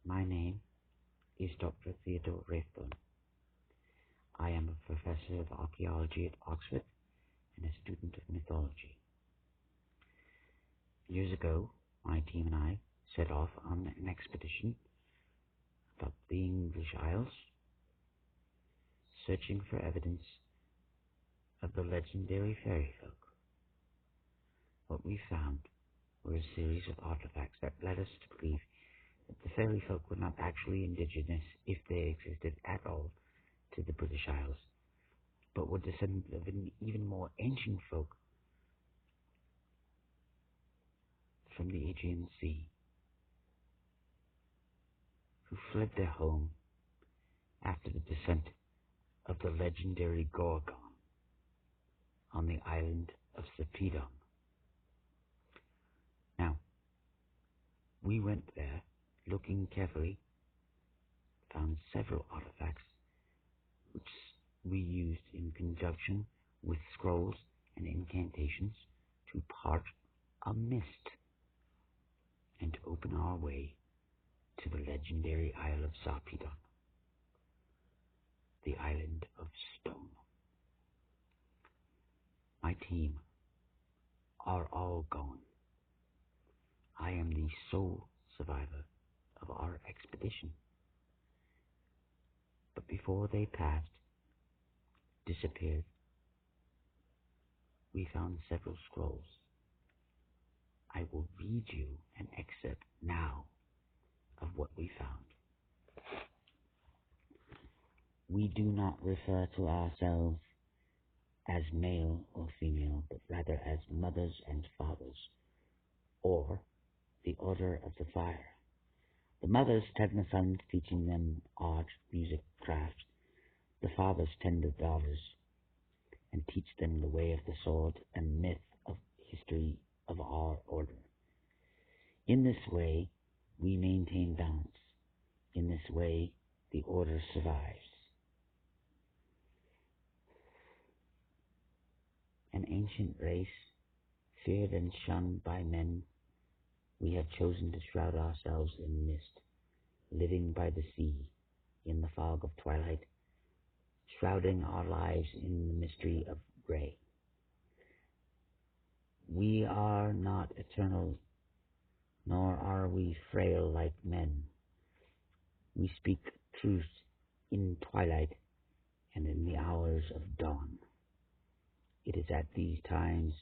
My name is Dr. Theodore Rathbone. I am a professor of archaeology at Oxford and a student of mythology. Years ago, my team and I set off on an expedition up the English Isles, searching for evidence of the legendary fairy folk. What we found were a series of artifacts that led us to believe that the fairy folk were not actually indigenous, if they existed at all, to the British Isles, but were descendants of an even more ancient folk from the Aegean Sea, who fled their home after the descent of the legendary Gorgon on the island of Sarpedon. Now, we went there, looking carefully, found several artifacts which we used in conjunction with scrolls and incantations to part a mist and open our way to the legendary Isle of Sarpedon, the island of stone. My team are all gone. I am the sole survivor of our expedition. But before they disappeared, we found several scrolls. I will read you an excerpt now of what we found. We do not refer to ourselves as male or female, but rather as mothers and fathers, or the Order of the Fire. The mothers tend the sons, teaching them art, music, craft. The fathers tend the daughters and teach them the way of the sword and myth of history of our order. In this way, we maintain balance. In this way, the order survives. An ancient race, feared and shunned by men, we have chosen to shroud ourselves in mist, living by the sea, in the fog of twilight, shrouding our lives in the mystery of gray. We are not eternal, nor are we frail like men. We speak truth in twilight and in the hours of dawn. It is at these times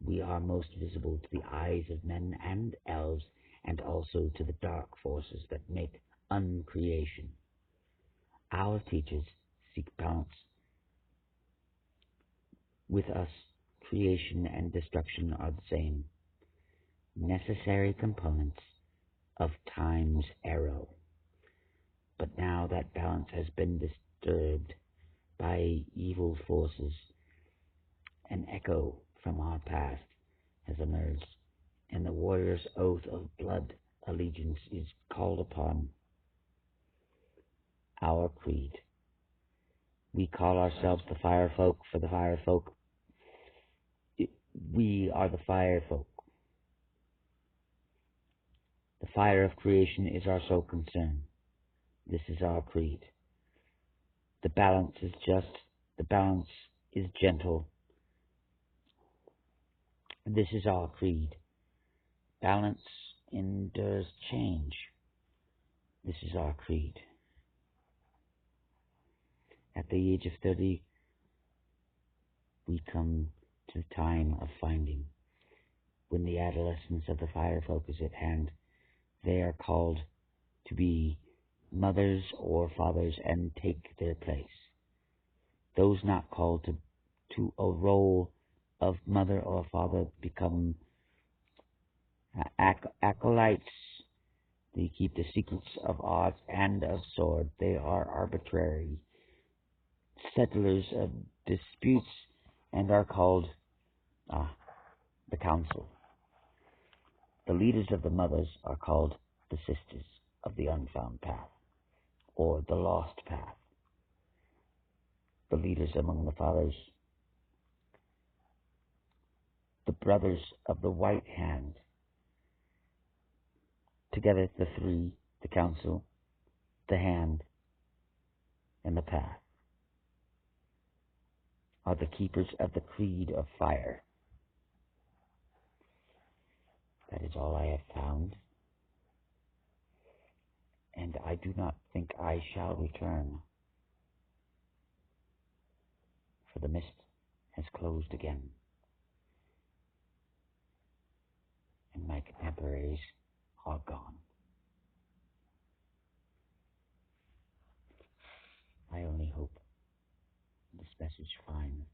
we are most visible to the eyes of men and elves, and also to the dark forces that make uncreation. Our teachers seek balance. With us, creation and destruction are the same, necessary components of time's arrow. But now that balance has been disturbed by evil forces, an echo from our past has emerged, and the warrior's oath of blood allegiance is called upon. Our creed. We call ourselves the Fire Folk, for the Fire Folk. We are the Fire Folk. The fire of creation is our sole concern. This is our creed. The balance is just. The balance is gentle. This is our creed. Balance endures change. This is our creed. At the age of 30, we come to the time of finding. When the adolescence of the Fire Folk is at hand, they are called to be mothers or fathers and take their place. Those not called to a role of mother or father become acolytes. They keep the secrets of art and of sword. They are arbitrary settlers of disputes and are called the council. The leaders of the mothers are called the sisters of the unfound path, or the lost path. The leaders among the fathers, the brothers of the white hand. Together the three the counsel, the hand, and the path are the keepers of the creed of fire. That is all I have found, and I do not think I shall return, for the mist has closed again, and my contemporaries are gone. I only hope this message finds